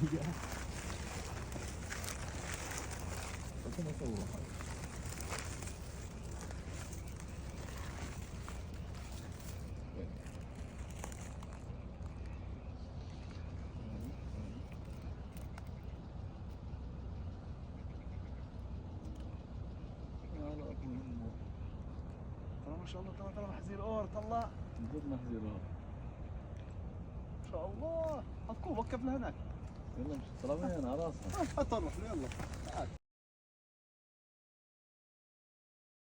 ما شاء الله ترى محزير اور طلع جد محزير اور ما شاء الله. حطكوه وقف لهناك. يلا مش طلع وين على راسنا. حط يلا تعال.